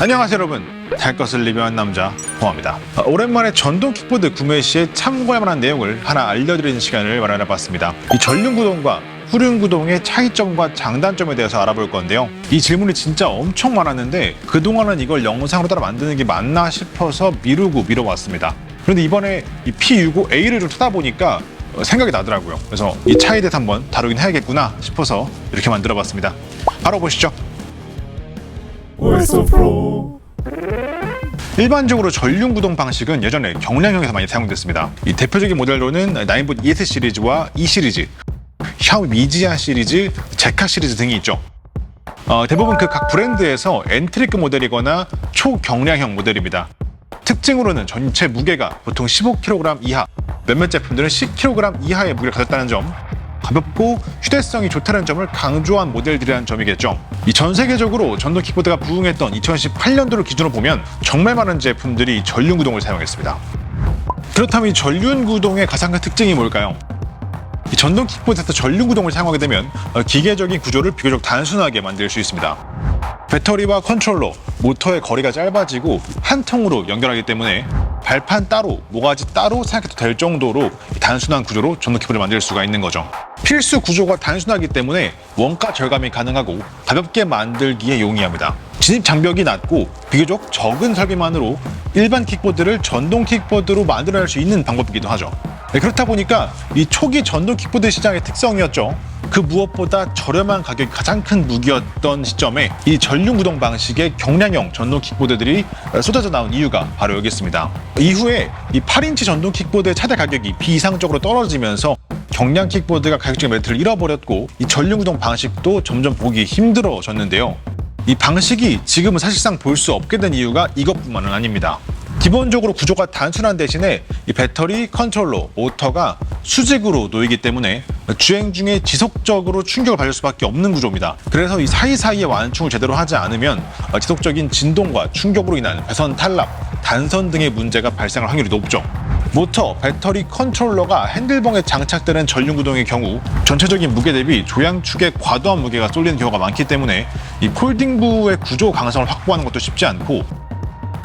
안녕하세요 여러분, 달 것을 리뷰한 남자 홍합니다. 오랜만에 전동 킥보드 구매 시에 참고할 만한 내용을 하나 알려드리는 시간을 마련해봤습니다. 이 전륜구동과 후륜구동의 차이점과 장단점에 대해서 알아볼 건데요. 이 질문이 진짜 엄청 많았는데 그동안은 이걸 영상으로 따라 만드는 게 맞나 싶어서 미뤄왔습니다. 그런데 이번에 이 P65A를 좀 찾아보니까 생각이 나더라고요. 그래서 이 차에 대해서 한번 다루긴 해야겠구나 싶어서 이렇게 만들어봤습니다. 바로 보시죠. OS 프로. 일반적으로 전륜구동 방식은 예전에 경량형에서 많이 사용됐습니다. 이 대표적인 모델로는 나인봇 ES 시리즈와 E 시리즈, 샤오미 미지아 시리즈, 제카 시리즈 등이 있죠. 대부분 그 각 브랜드에서 엔트리급 모델이거나 초경량형 모델입니다. 특징으로는 전체 무게가 보통 15kg 이하, 몇몇 제품들은 10kg 이하의 무게를 가졌다는 점, 가볍고 휴대성이 좋다는 점을 강조한 모델들이라는 점이겠죠. 이 전 세계적으로 전동 킥보드가 부흥했던 2018년도를 기준으로 보면 정말 많은 제품들이 전륜구동을 사용했습니다. 그렇다면 이 전륜구동의 가장 큰 특징이 뭘까요? 이 전동 킥보드에서 전륜구동을 사용하게 되면 기계적인 구조를 비교적 단순하게 만들 수 있습니다. 배터리와 컨트롤러, 모터의 거리가 짧아지고 한 통으로 연결하기 때문에 발판 따로, 모가지 따로 생각해도 될 정도로 단순한 구조로 전동 킥보드를 만들 수가 있는 거죠. 필수 구조가 단순하기 때문에 원가 절감이 가능하고 가볍게 만들기에 용이합니다. 진입 장벽이 낮고 비교적 적은 설비만으로 일반 킥보드를 전동 킥보드로 만들어낼 수 있는 방법이기도 하죠. 그렇다 보니까 이 초기 전동 킥보드 시장의 특성이었죠. 그 무엇보다 저렴한 가격이 가장 큰 무기였던 시점에 이 전륜구동 방식의 경량형 전동 킥보드들이 쏟아져 나온 이유가 바로 여기 있습니다. 이후에 이 8인치 전동 킥보드의 차대 가격이 비이상적으로 떨어지면서 경량 킥보드가 가격적인 메리트를 잃어버렸고 이 전륜구동 방식도 점점 보기 힘들어졌는데요. 이 방식이 지금은 사실상 볼 수 없게 된 이유가 이것뿐만은 아닙니다. 기본적으로 구조가 단순한 대신에 이 배터리, 컨트롤러, 모터가 수직으로 놓이기 때문에 주행 중에 지속적으로 충격을 받을 수밖에 없는 구조입니다. 그래서 이 사이사이에 완충을 제대로 하지 않으면 지속적인 진동과 충격으로 인한 배선 탈락, 단선 등의 문제가 발생할 확률이 높죠. 모터, 배터리, 컨트롤러가 핸들봉에 장착되는 전륜구동의 경우 전체적인 무게 대비 조향축에 과도한 무게가 쏠리는 경우가 많기 때문에 이 폴딩부의 구조 강성을 확보하는 것도 쉽지 않고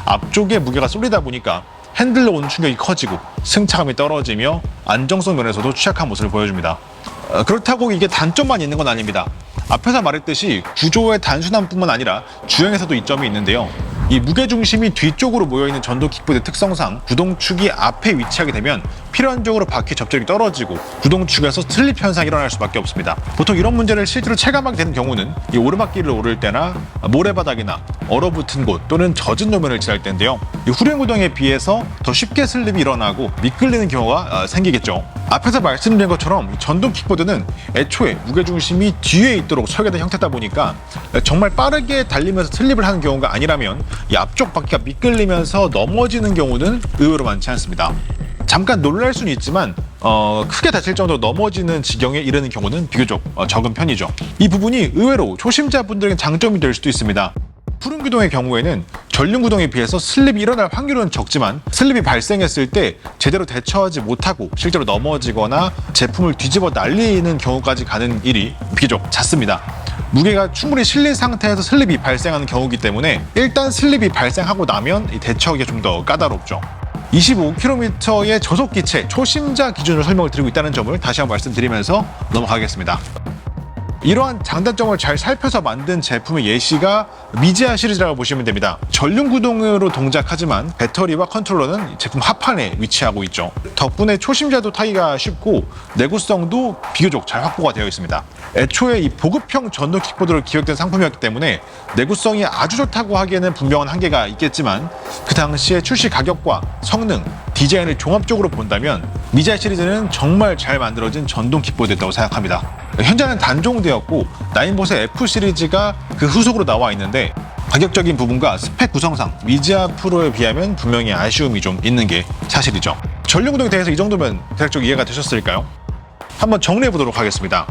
앞쪽에 무게가 쏠리다 보니까 핸들로 오는 충격이 커지고 승차감이 떨어지며 안정성 면에서도 취약한 모습을 보여줍니다. 그렇다고 이게 단점만 있는 건 아닙니다. 앞에서 말했듯이 구조의 단순함뿐만 아니라 주행에서도 이점이 있는데요. 이 무게중심이 뒤쪽으로 모여있는 전동 킥보드의 특성상 구동축이 앞에 위치하게 되면 필연적으로 바퀴 접촉이 떨어지고 구동축에서 슬립 현상이 일어날 수밖에 없습니다. 보통 이런 문제를 실제로 체감하게 되는 경우는 이 오르막길을 오를 때나 모래바닥이나 얼어붙은 곳 또는 젖은路面을 지날 때인데요. 이 후륜구동에 비해서 더 쉽게 슬립이 일어나고 미끌리는 경우가 생기겠죠. 앞에서 말씀드린 것처럼 전동 킥보드는 애초에 무게중심이 뒤에 있도록 설계된 형태다 보니까 정말 빠르게 달리면서 슬립을 하는 경우가 아니라면 이 앞쪽 바퀴가 미끌리면서 넘어지는 경우는 의외로 많지 않습니다. 잠깐 놀랄 수는 있지만 크게 다칠 정도로 넘어지는 지경에 이르는 경우는 비교적 적은 편이죠. 이 부분이 의외로 초심자분들에게 장점이 될 수도 있습니다. 후륜구동의 경우에는 전륜구동에 비해서 슬립이 일어날 확률은 적지만 슬립이 발생했을 때 제대로 대처하지 못하고 실제로 넘어지거나 제품을 뒤집어 날리는 경우까지 가는 일이 비교적 잦습니다. 무게가 충분히 실린 상태에서 슬립이 발생하는 경우이기 때문에 일단 슬립이 발생하고 나면 대처하기가 좀 더 까다롭죠. 25km의 저속기체 초심자 기준으로 설명을 드리고 있다는 점을 다시 한번 말씀드리면서 넘어가겠습니다. 이러한 장단점을 잘 살펴서 만든 제품의 예시가 미지아 시리즈라고 보시면 됩니다. 전륜구동으로 동작하지만 배터리와 컨트롤러는 제품 하판에 위치하고 있죠. 덕분에 초심자도 타기가 쉽고 내구성도 비교적 잘 확보가 되어 있습니다. 애초에 이 보급형 전동 킥보드로 기획된 상품이었기 때문에 내구성이 아주 좋다고 하기에는 분명한 한계가 있겠지만 그 당시의 출시 가격과 성능, 디자인을 종합적으로 본다면 미지아 시리즈는 정말 잘 만들어진 전동 킥보드였다고 생각합니다. 현재는 단종되었고 나인봇의 F 시리즈가 그 후속으로 나와 있는데 가격적인 부분과 스펙 구성상 미지아 프로에 비하면 분명히 아쉬움이 좀 있는 게 사실이죠. 전륜구동에 대해서 이 정도면 대략적으로 이해가 되셨을까요? 한번 정리해 보도록 하겠습니다.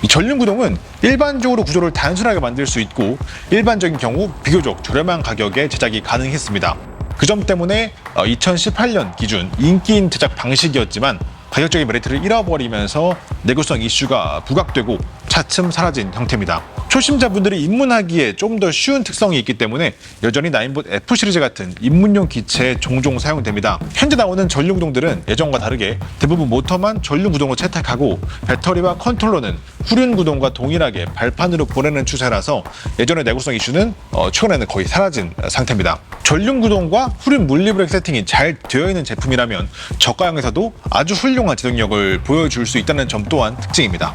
이 전륜구동은 일반적으로 구조를 단순하게 만들 수 있고 일반적인 경우 비교적 저렴한 가격에 제작이 가능했습니다. 그 점 때문에 2018년 기준 인기인 제작 방식이었지만 가격적인 메리트를 잃어버리면서 내구성 이슈가 부각되고 차츰 사라진 형태입니다. 초심자분들이 입문하기에 좀 더 쉬운 특성이 있기 때문에 여전히 나인봇 F 시리즈 같은 입문용 기체에 종종 사용됩니다. 현재 나오는 전륜구동들은 예전과 다르게 대부분 모터만 전륜구동으로 채택하고 배터리와 컨트롤러는 후륜구동과 동일하게 발판으로 보내는 추세라서 예전의 내구성 이슈는 최근에는 거의 사라진 상태입니다. 전륜구동과 후륜 물리브레이크 세팅이 잘 되어 있는 제품이라면 저가형에서도 아주 훌륭한 제동력을 보여줄 수 있다는 점 또한 특징입니다.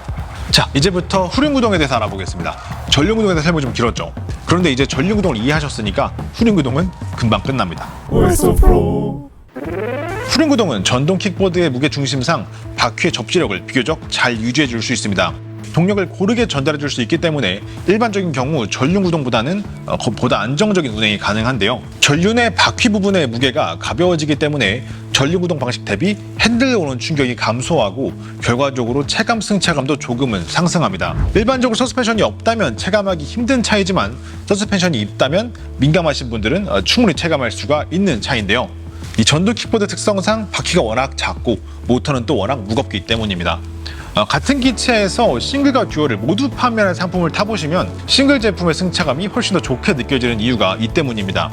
자, 이제부터 후륜구동에 대해서 알아보겠습니다. 전륜구동에 대해서 설명이 좀 길었죠. 그런데 이제 전륜구동을 이해하셨으니까 후륜구동은 금방 끝납니다. 후륜구동은 전동 킥보드의 무게 중심상 바퀴의 접지력을 비교적 잘 유지해 줄 수 있습니다. 동력을 고르게 전달해 줄 수 있기 때문에 일반적인 경우 전륜구동보다는 보다 안정적인 운행이 가능한데요. 전륜의 바퀴 부분의 무게가 가벼워지기 때문에 전륜구동 방식 대비 핸들에 오는 충격이 감소하고 결과적으로 체감 승차감도 조금은 상승합니다. 일반적으로 서스펜션이 없다면 체감하기 힘든 차이지만 서스펜션이 있다면 민감하신 분들은 충분히 체감할 수가 있는 차이인데요. 이 전동 킥보드 특성상 바퀴가 워낙 작고 모터는 또 워낙 무겁기 때문입니다. 같은 기체에서 싱글과 듀얼을 모두 판매하는 상품을 타보시면 싱글 제품의 승차감이 훨씬 더 좋게 느껴지는 이유가 이 때문입니다.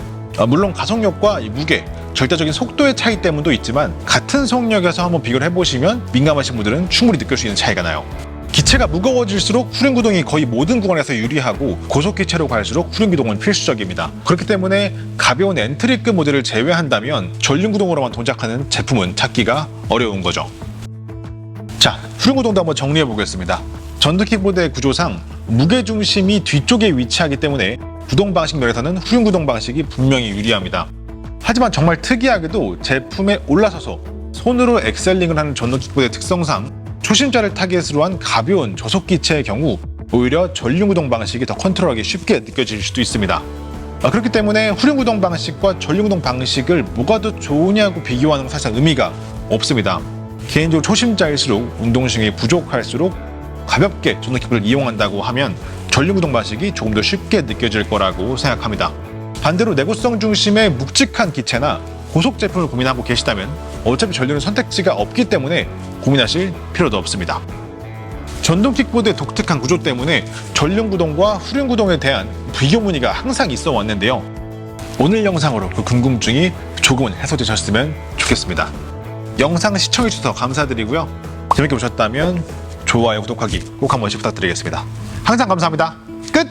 물론 가속력과 무게, 절대적인 속도의 차이 때문도 있지만 같은 속력에서 한번 비교를 해보시면 민감하신 분들은 충분히 느낄 수 있는 차이가 나요. 기체가 무거워질수록 후륜구동이 거의 모든 구간에서 유리하고 고속기체로 갈수록 후륜구동은 필수적입니다. 그렇기 때문에 가벼운 엔트리급 모델을 제외한다면 전륜구동으로만 동작하는 제품은 찾기가 어려운 거죠. 자, 후륜구동도 한번 정리해 보겠습니다. 전동 킥보드의 구조상 무게중심이 뒤쪽에 위치하기 때문에 구동 방식 면에서는 후륜구동 방식이 분명히 유리합니다. 하지만 정말 특이하게도 제품에 올라서서 손으로 엑셀링을 하는 전동 킥보드의 특성상 초심자를 타겟으로 한 가벼운 저속 기체의 경우 오히려 전륜구동 방식이 더 컨트롤하기 쉽게 느껴질 수도 있습니다. 그렇기 때문에 후륜구동 방식과 전륜구동 방식을 뭐가 더 좋으냐고 비교하는 건 사실 의미가 없습니다. 개인적으로 초심자일수록 운동신경이 부족할수록 가볍게 전동 킥보드를 이용한다고 하면 전륜구동 방식이 조금 더 쉽게 느껴질 거라고 생각합니다. 반대로 내구성 중심의 묵직한 기체나 고속 제품을 고민하고 계시다면 어차피 전륜은 선택지가 없기 때문에 고민하실 필요도 없습니다. 전동 킥보드의 독특한 구조 때문에 전륜구동과 후륜구동에 대한 비교 문의가 항상 있어 왔는데요. 오늘 영상으로 그 궁금증이 조금은 해소되셨으면 좋겠습니다. 영상 시청해주셔서 감사드리고요. 재밌게 보셨다면 좋아요, 구독하기 꼭 한 번씩 부탁드리겠습니다. 항상 감사합니다. 끝!